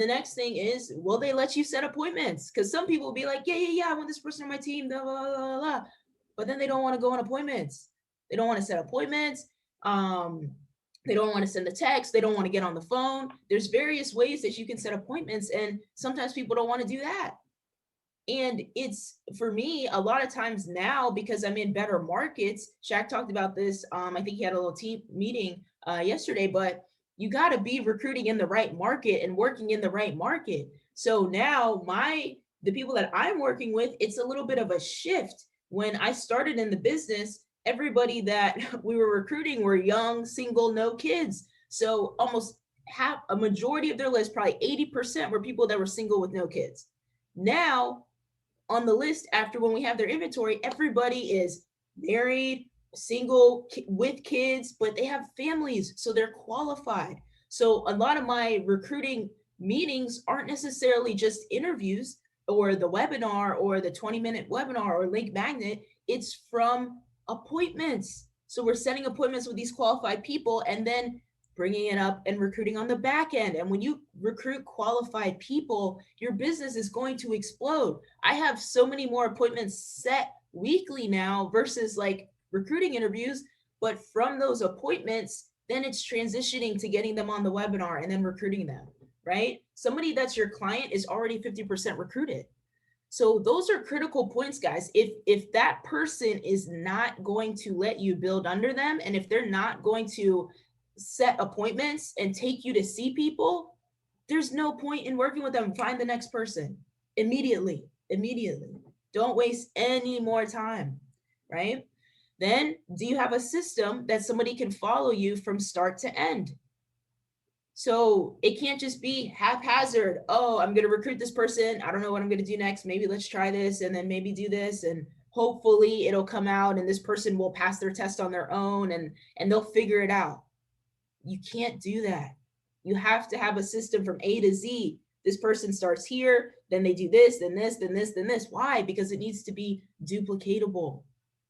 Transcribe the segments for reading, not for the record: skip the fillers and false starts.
The next thing is, will they let you set appointments? Because some people will be like, yeah, I want this person on my team, blah, blah, blah, blah, blah. But then they don't want to go on appointments. They don't want to set appointments. Um, they don't want to send the text. They don't want to get on the phone. There's various ways that you can set appointments, and sometimes people don't want to do that. And it's for me a lot of times now because I'm in better markets. Shaq talked about this. I think he had a little team meeting yesterday, but you got to be recruiting in the right market and working in the right market. So now the people that I'm working with, it's a little bit of a shift. When I started in the business, everybody that we were recruiting were young, single, no kids. So almost half, a majority of their list, probably 80% were people that were single with no kids. Now on the list after when we have their inventory, everybody is married, single, with kids, but they have families, so they're qualified. So a lot of my recruiting meetings aren't necessarily just interviews or the webinar or the 20-minute webinar or link magnet. It's from appointments. So we're setting appointments with these qualified people and then bringing it up and recruiting on the back end. And when you recruit qualified people, your business is going to explode. I have so many more appointments set weekly now versus like recruiting interviews, but from those appointments, then it's transitioning to getting them on the webinar and then recruiting them, right? Somebody that's your client is already 50% recruited. So those are critical points, guys. If that person is not going to let you build under them, and if they're not going to set appointments and take you to see people, there's no point in working with them. Find the next person immediately. Immediately. Don't waste any more time, right? Then, do you have a system that somebody can follow you from start to end? So it can't just be haphazard. Oh, I'm going to recruit this person. I don't know what I'm going to do next. Maybe let's try this and then maybe do this. And hopefully it'll come out and this person will pass their test on their own and they'll figure it out. You can't do that. You have to have a system from A to Z. This person starts here, then they do this, then this, then this, then this. Why? Because it needs to be duplicatable,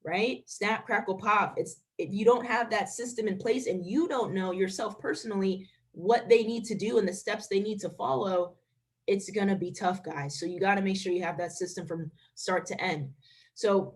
right? Snap, crackle, pop. It's if you don't have that system in place and you don't know yourself personally what they need to do and the steps they need to follow, it's going to be tough, guys. So you got to make sure you have that system from start to end. So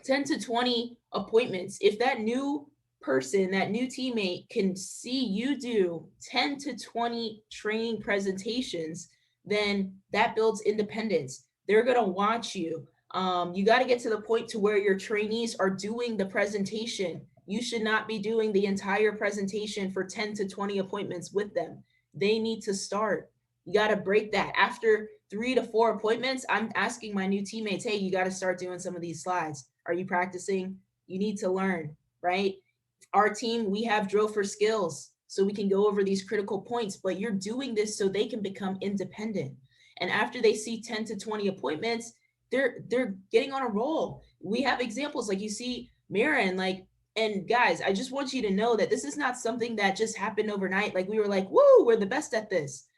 10 to 20 appointments. If that new person, that new teammate can see you do 10 to 20 training presentations, then that builds independence. They're going to watch you. You got to get to the point to where your trainees are doing the presentation. You should not be doing the entire presentation for 10 to 20 appointments with them. They need to start. You got to break that. After 3 to 4 appointments, I'm asking my new teammates, hey, you got to start doing some of these slides. Are you practicing? You need to learn, right? Our team, we have drill for skills so we can go over these critical points, but you're doing this so they can become independent. And after they see 10 to 20 appointments, they're getting on a roll. We have examples like you see Marin, like, and guys, I just want you to know that this is not something that just happened overnight. Like we were like, woo, we're the best at this.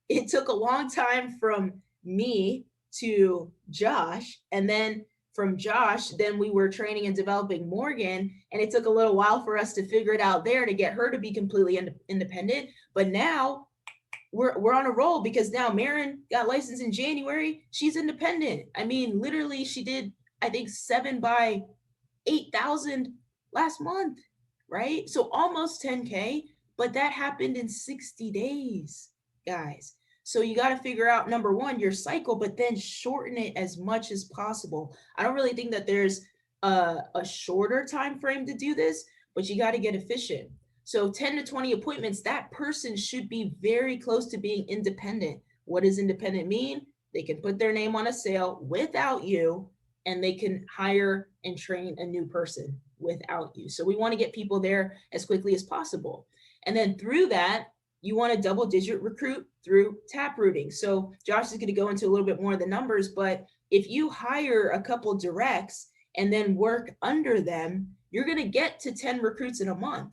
It took a long time from me to Josh, and then from Josh, then we were training and developing Morgan, and it took a little while for us to figure it out there to get her to be completely independent. But now we're on a roll because now Marin got licensed in January. She's independent. I mean, literally, she did I think 7 by 8,000 last month, right? So almost 10K, but that happened in 60 days, guys. So you got to figure out number one, your cycle, but then shorten it as much as possible. I don't really think that there's a shorter time frame to do this, but you got to get efficient. So 10 to 20 appointments, that person should be very close to being independent. What does independent mean? They can put their name on a sale without you, and they can hire and train a new person without you. So we want to get people there as quickly as possible. And then through that, you want to double digit recruit through tap rooting. So Josh is going to go into a little bit more of the numbers, but if you hire a couple directs and then work under them, you're going to get to 10 recruits in a month.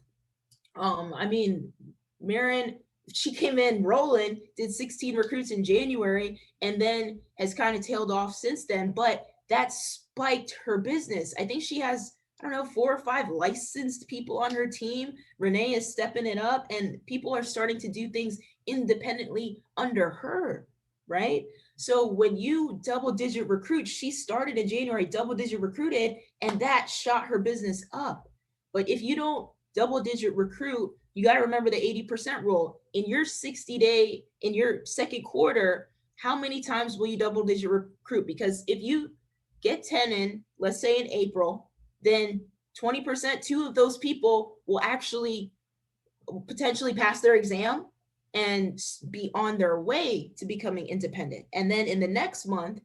I mean, Marin, she came in rolling, did 16 recruits in January, and then has kind of tailed off since then. But that spiked her business. I think she has, I don't know, 4 or 5 licensed people on her team. Renee is stepping it up, and people are starting to do things independently under her, right? So when you double digit recruit, she started in January, double digit recruited, and that shot her business up. But if you don't double digit recruit, you got to remember the 80% rule. In your 60-day, in your second quarter, how many times will you double digit recruit? Because if you get 10 in, let's say in April, then 20%, two of those people will actually potentially pass their exam and be on their way to becoming independent. And then in the next month,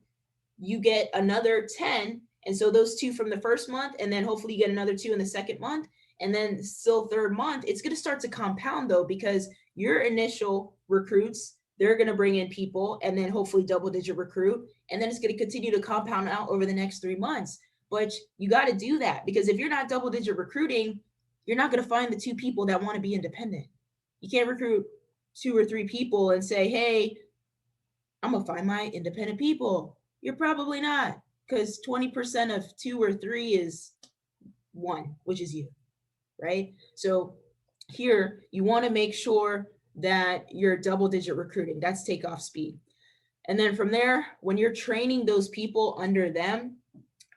you get another 10. And so those two from the first month, and then hopefully you get another two in the second month. And then still third month, it's going to start to compound though, because your initial recruits, they're going to bring in people and then hopefully double digit recruit. And then it's going to continue to compound out over the next 3 months. But you got to do that, because if you're not double digit recruiting, you're not going to find the two people that want to be independent. You can't recruit two or three people and say, hey, I'm going to find my independent people. You're probably not, because 20% of two or three is one, which is you, right? So here, you want to make sure that you're double digit recruiting. That's takeoff speed. And then from there, when you're training those people under them,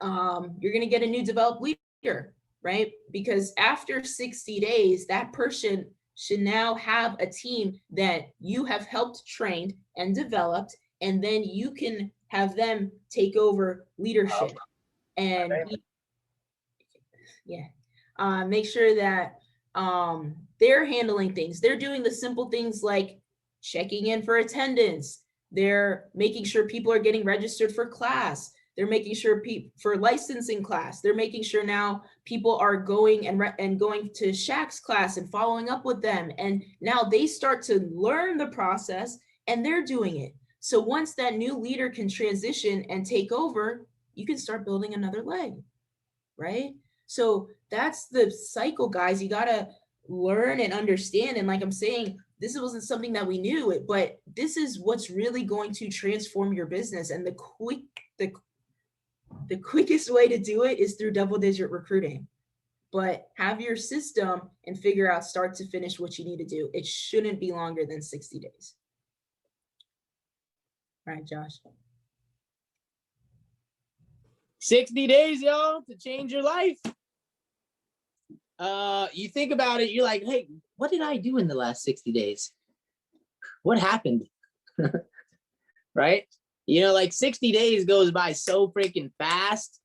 you're going to get a new developed leader, right? Because after 60 days, that person should now have a team that you have helped trained and developed, and then you can have them take over leadership and yeah, make sure that they're handling things. They're doing the simple things like checking in for attendance. They're making sure people are getting registered for class. They're making sure for licensing class. They're making sure now people are going and going to Shaq's class and following up with them. And now they start to learn the process and they're doing it. So once that new leader can transition and take over, you can start building another leg, right? So that's the cycle, guys. You got to learn and understand. And like I'm saying, this wasn't something that we knew it, but this is what's really going to transform your business. And the quickest way to do it is through double digit recruiting. But have your system and figure out start to finish what you need to do. It shouldn't be longer than 60 days. All right, Josh. 60 days, y'all, to change your life. You think about it, you're like, hey, what did I do in the last 60 days? What happened? Right? You know, like 60 days goes by so freaking fast.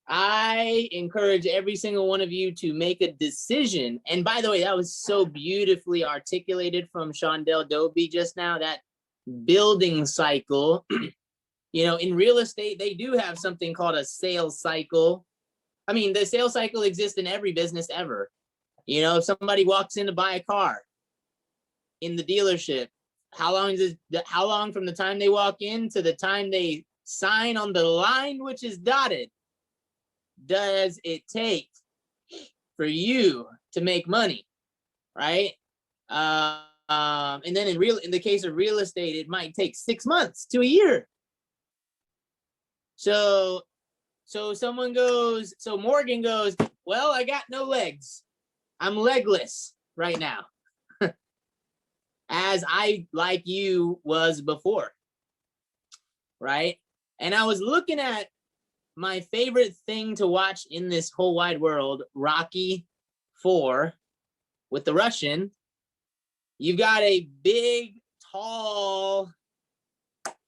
I encourage every single one of you to make a decision. And by the way, that was so beautifully articulated from Shondell Dobie just now, that building cycle. You know, in real estate, they do have something called a sales cycle. I mean, the sales cycle exists in every business ever. You know, if somebody walks in to buy a car in the dealership, how long from the time they walk in to the time they sign on the line, which is dotted, does it take for you to make money, right? And then in the case of real estate, it might take 6 months to a year. So Morgan goes, well, I got no legs. I'm legless right now. As I, like you, was before, right? And I was looking at my favorite thing to watch in this whole wide world, Rocky IV, with the Russian. You've got a big, tall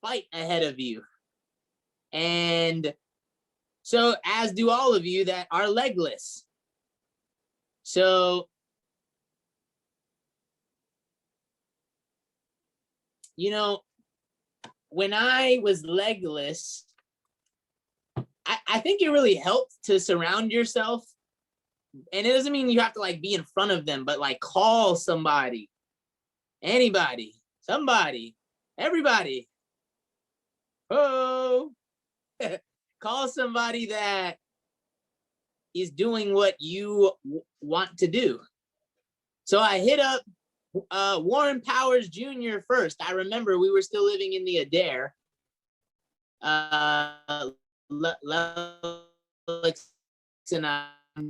fight ahead of you. And so, as do all of you that are legless. So, you know, when I was legless, I think it really helped to surround yourself. And it doesn't mean you have to like be in front of them, but like call somebody, anybody, somebody, everybody. Oh, call somebody that is doing what you want to do. So I hit up Warren Powers Jr. first. I remember we were still living in the Adair.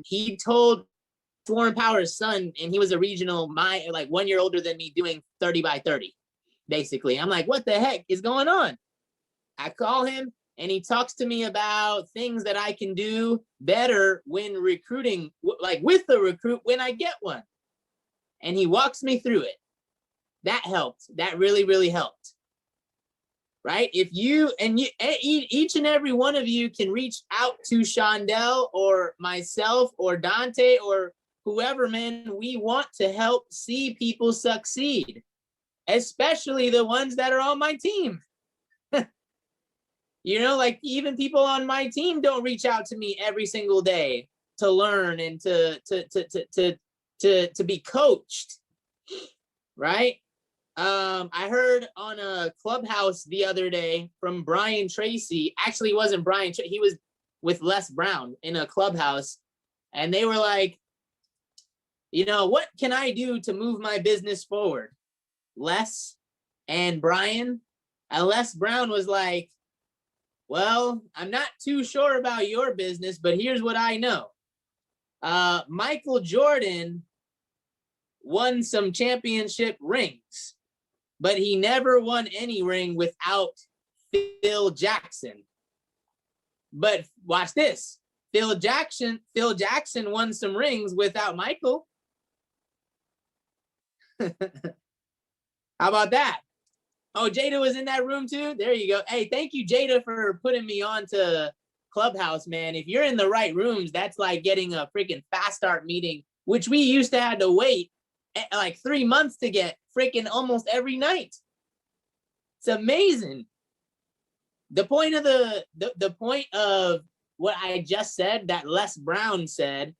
He told Warren Power's son, and he was a regional, like 1 year older than me, doing 30 by 30, basically. I'm like, what the heck is going on? I call him, and he talks to me about things that I can do better when recruiting, like with the recruit when I get one. And he walks me through it. That helped. That really, really helped. Right? If you, each and every one of you can reach out to Shondell or myself or Dante or whoever, man, we want to help see people succeed, especially the ones that are on my team. You know, like even people on my team don't reach out to me every single day to learn and to be coached, right? I heard on a Clubhouse the other day from Brian Tracy. Actually, it wasn't Brian. He was with Les Brown in a Clubhouse, and they were like, you know, what can I do to move my business forward? Les and Brian. And Les Brown was like, well, I'm not too sure about your business, but here's what I know. Michael Jordan won some championship rings, but he never won any ring without Phil Jackson. But watch this. Phil Jackson won some rings without Michael. How about that? Oh, Jada was in that room too? There you go. Hey, thank you, Jada, for putting me on to Clubhouse, man. If you're in the right rooms, that's like getting a freaking fast start meeting, which we used to have to wait like 3 months to get freaking almost every night. It's amazing. The point of the point of what I just said, that Les Brown said,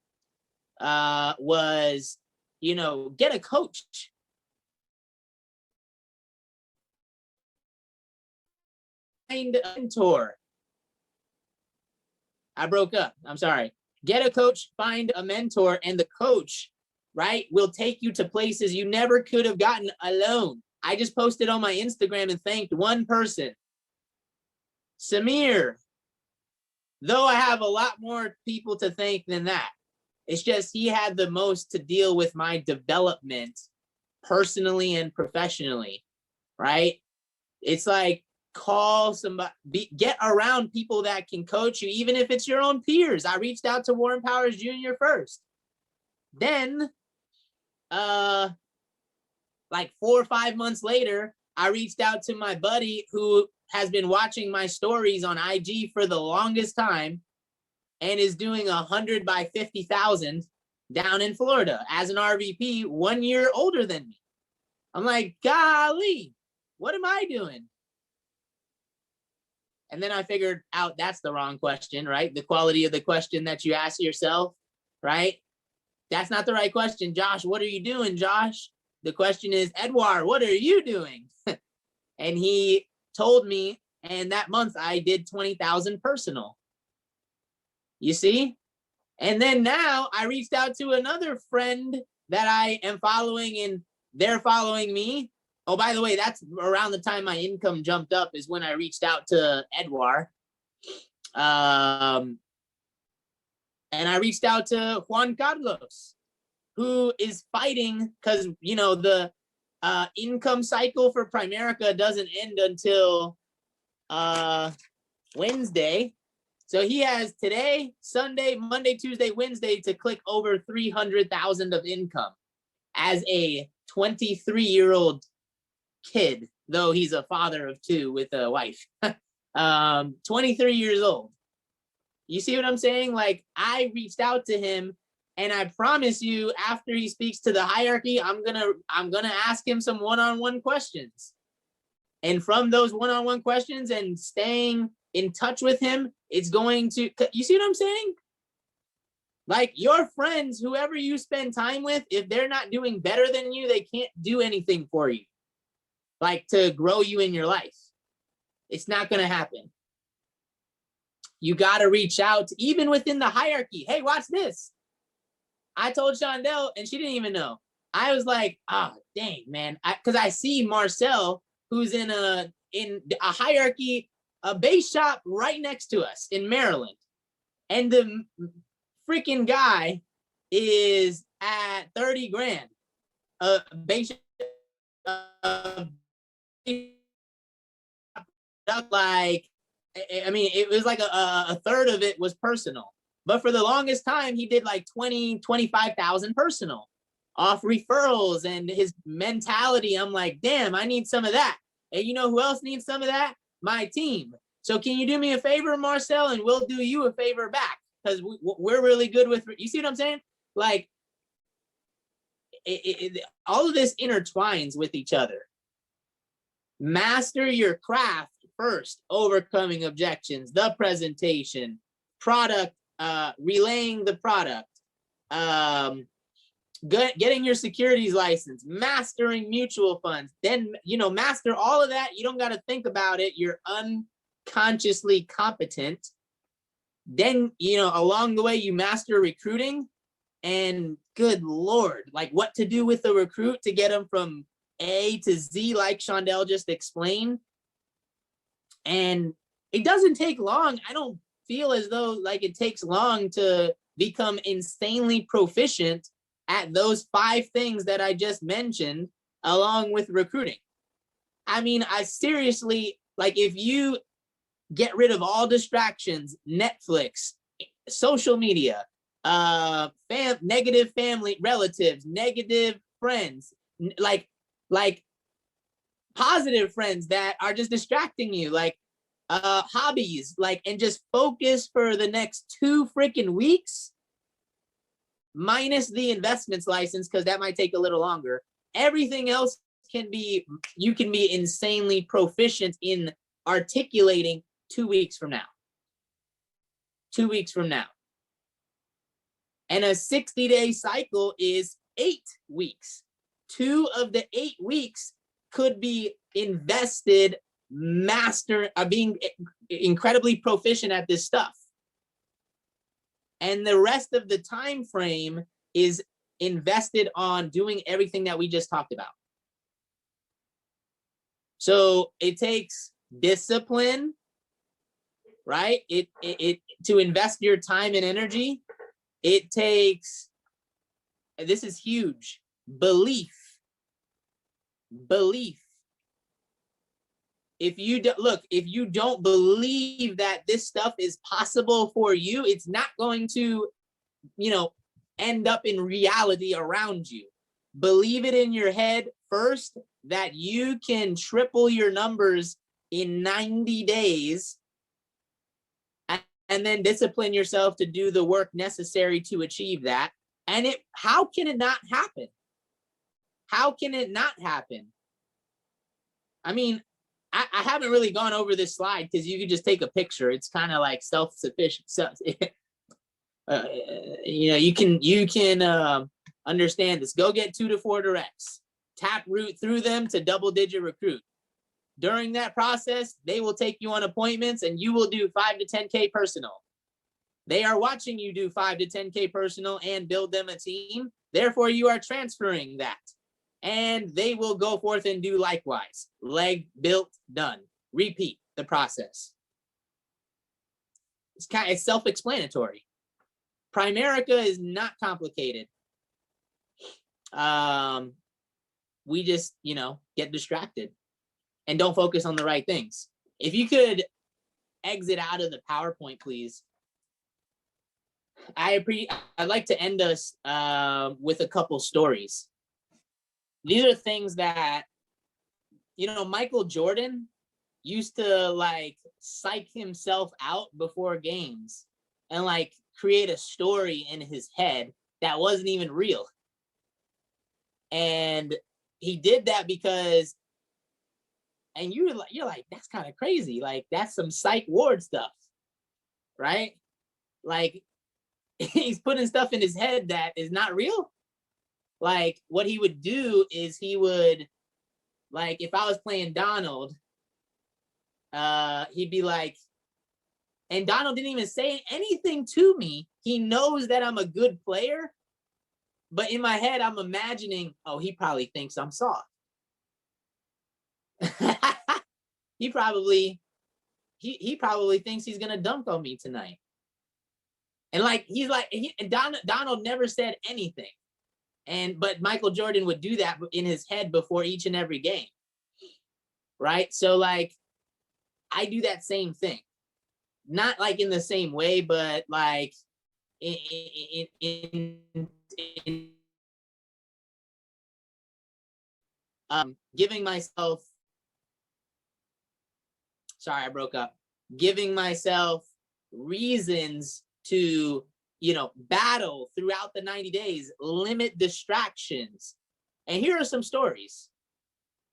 was, you know, get a coach. Find a mentor. I broke up. I'm sorry. Get a coach, find a mentor, and the coach, right, will take you to places you never could have gotten alone. I just posted on my Instagram and thanked one person. Samir. Though I have a lot more people to thank than that. It's just he had the most to deal with my development personally and professionally, right? It's like, call somebody, get around people that can coach you, even if it's your own peers. I reached out to Warren Powers Jr. first. Then, like 4 or 5 months later, I reached out to my buddy who has been watching my stories on IG for the longest time and is doing 100 by 50,000 down in Florida as an RVP, 1 year older than me. I'm like, golly, what am I doing? And then I figured out that's the wrong question, right? The quality of the question that you ask yourself, right? That's not the right question. Josh, what are you doing, Josh? The question is, Edouard, what are you doing? And he told me, and that month I did 20,000 personal. You see? And then now I reached out to another friend that I am following, and they're following me. Oh, by the way, that's around the time my income jumped up, is when I reached out to Edouard. And I reached out to Juan Carlos, who is fighting because, you know, the income cycle for Primerica doesn't end until Wednesday. So he has today, Sunday, Monday, Tuesday, Wednesday to click over 300,000 of income as a 23-year-old kid, though he's a father of 2 with a wife. 23 years old. You see what I'm saying? Like, I reached out to him, and I promise you, after he speaks to the hierarchy, I'm gonna ask him some one-on-one questions. And from those one-on-one questions and staying in touch with him, it's going to, you see what I'm saying? Like, your friends, whoever you spend time with, if they're not doing better than you, they can't do anything for you, like to grow you in your life. It's not going to happen. You got to reach out, even within the hierarchy. Hey, watch this. I told Shondell, and she didn't even know. I was like, oh, dang, man. Because I see Marcel, who's in a hierarchy, a base shop right next to us in Maryland. And the freaking guy is at 30 grand. Basic, like, I mean, it was like a third of it was personal. But for the longest time, he did like 20, 25,000 personal off referrals and his mentality. I'm like, damn, I need some of that. And you know who else needs some of that? My team. So can you do me a favor, Marcel, and we'll do you a favor back, because we're really good with, you see what I'm saying? Like, all of this intertwines with each other. Master your craft first, overcoming objections, the presentation, product, relaying the product, getting your securities license, mastering mutual funds, then, you know, master all of that. You don't got to think about it. You're unconsciously competent. Then, you know, along the way, you master recruiting, and good Lord, like what to do with the recruit to get them from A to Z, like Shondell just explained. And it doesn't take long. I don't feel as though like it takes long to become insanely proficient at those 5 things that I just mentioned, along with recruiting. I mean, I seriously, like, if you get rid of all distractions, Netflix, social media, negative family relatives, negative friends, like positive friends that are just distracting you, like hobbies, like, and just focus for the next 2 freaking weeks, minus the investments license, because that might take a little longer. Everything else can be, you can be insanely proficient in articulating 2 weeks from now. 2 weeks from now. And a 60-day cycle is 8 weeks. 2 of the 8 weeks could be invested being incredibly proficient at this stuff. And the rest of the time frame is invested on doing everything that we just talked about. So it takes discipline, right? It to invest your time and energy. It takes, and this is huge, belief. If you don't believe that this stuff is possible for you, it's not going to, you know, end up in reality around you. Believe it in your head first, that you can triple your numbers in 90 days, and then discipline yourself to do the work necessary to achieve that. And how can it not happen? How can it not happen? I mean, I haven't really gone over this slide because you could just take a picture. It's kind of like self-sufficient. You know, you can understand this. Go get 2 to 4 directs. Tap root through them to double-digit recruit. During that process, they will take you on appointments, and you will do 5 to 10K personal. They are watching you do 5 to 10K personal and build them a team. Therefore, you are transferring that. And they will go forth and do likewise. Leg built, done. Repeat the process. It's self-explanatory. Primerica is not complicated. We just, you know, get distracted and don't focus on the right things. If you could exit out of the PowerPoint, please. I'd like to end us with a couple stories. These are things that, you know, Michael Jordan used to like psych himself out before games and like create a story in his head that wasn't even real. And he did that because, and you're like, that's kind of crazy. Like, that's some psych ward stuff, right? Like, he's putting stuff in his head that is not real. Like, what he would do is he would, like, if I was playing Donald, he'd be like, and Donald didn't even say anything to me. He knows that I'm a good player, but in my head, I'm imagining, oh, he probably thinks I'm soft. he probably thinks he's gonna dunk on me tonight. And like, he's like, Donald never said anything. But Michael Jordan would do that in his head before each and every game. Right? So like I do that same thing. Not like in the same way, but like in giving myself, sorry, I broke up, giving myself reasons to, battle throughout the 90 days, limit distractions. And here are some stories.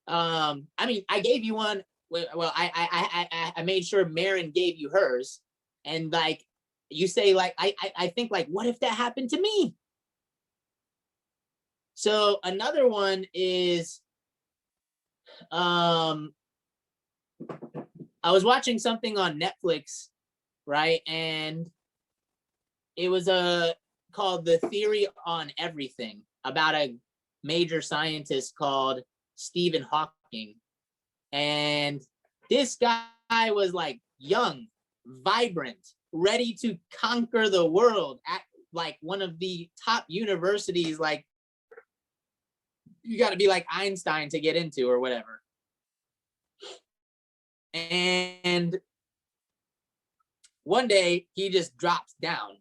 I mean, I gave you one. Well, I made sure Marin gave you hers. And like, you say like, I think like, what if that happened to me? So another one is, I was watching something on Netflix, right? And it was called The Theory on Everything, about a major scientist called Stephen Hawking. And this guy was like young, vibrant, ready to conquer the world at like one of the top universities. Like, you got to be like Einstein to get into or whatever. And one day he just drops down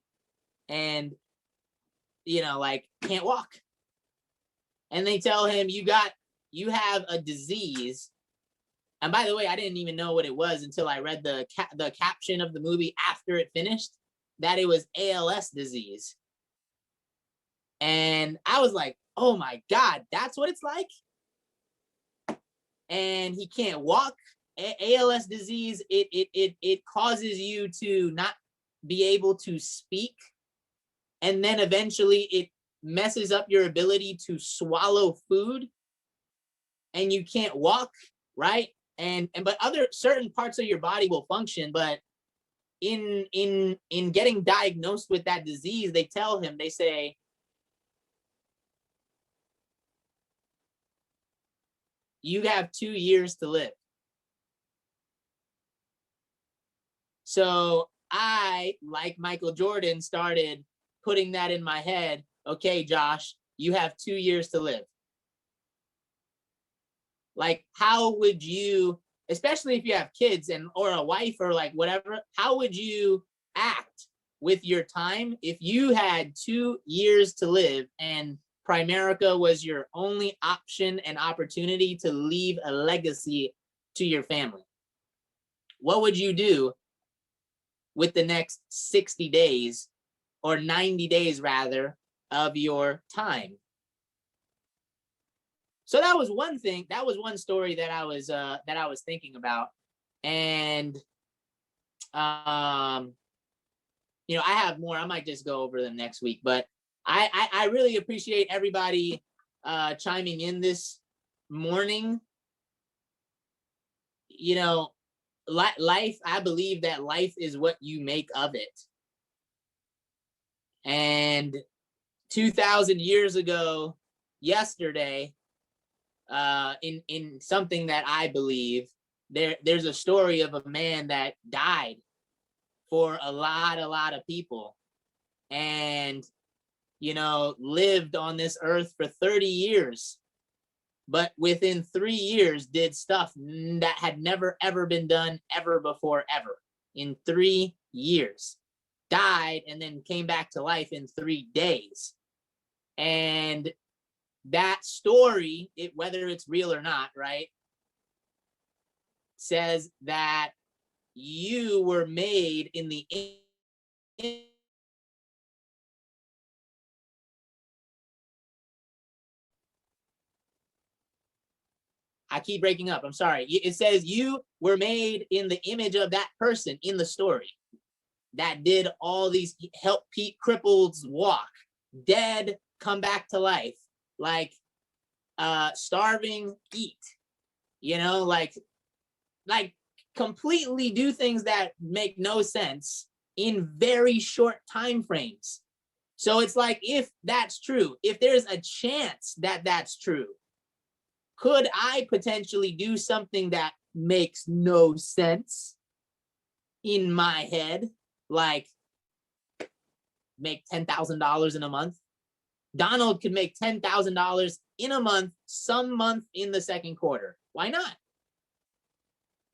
and, like can't walk. And they tell him, you have a disease. And by the way, I didn't even know what it was until I read the caption of the movie after it finished, that it was ALS disease. And I was like, oh my God, that's what it's like? And he can't walk. ALS disease, it causes you to not be able to speak. And then eventually it messes up your ability to swallow food. And you can't walk, right? But other certain parts of your body will function. But in getting diagnosed with that disease, they tell him, they say, you have 2 years to live. So I, like Michael Jordan, started putting that in my head. Okay, Josh, you have 2 years to live. Like, how would you, especially if you have kids or a wife or like whatever, how would you act with your time if you had 2 years to live and Primerica was your only option and opportunity to leave a legacy to your family? What would you do with the next 60 days or 90 days rather of your time? So that was one thing. That was one story that I was thinking about. And I have more. I might just go over them next week, but I really appreciate everybody chiming in this morning. Life, I believe that life is what you make of it. And 2,000 years ago, yesterday, in something that I believe, there's a story of a man that died for a lot of people, and lived on this earth for 30 years, but within 3 years did stuff that had never ever been done ever before, ever. In 3 years, died and then came back to life in 3 days. And that story, whether it's real or not, right, says that you were made in the I keep breaking up. I'm sorry. It says you were made in the image of that person in the story that did all these, help cripples walk, dead come back to life, like starving eat, like completely do things that make no sense in very short time frames. So it's like, if that's true, if there's a chance that that's true, could I potentially do something that makes no sense in my head, like make $10,000 in a month? Donald could make $10,000 in a month, some month in the second quarter. Why not?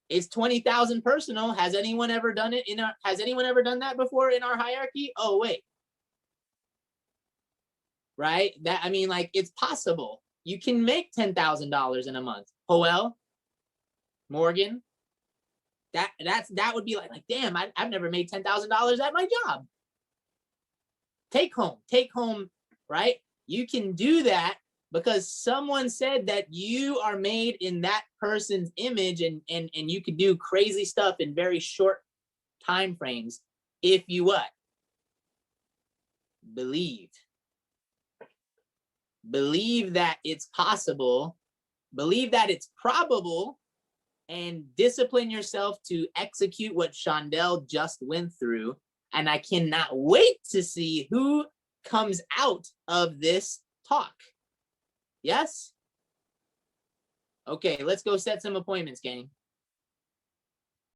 It's 20,000 personal. Has anyone ever done it has anyone ever done that before in our hierarchy? Oh, wait. Right? I mean, like, it's possible. You can make $10,000 in a month. Joel, Morgan, that would be like damn, I've never made $10,000 at my job. Take home, right? You can do that because someone said that you are made in that person's image, and you could do crazy stuff in very short time frames if you what? Believe that it's possible, believe that it's probable, and discipline yourself to execute what Shondell just went through. And I cannot wait to see who comes out of this talk. Yes? Okay, let's go set some appointments, gang.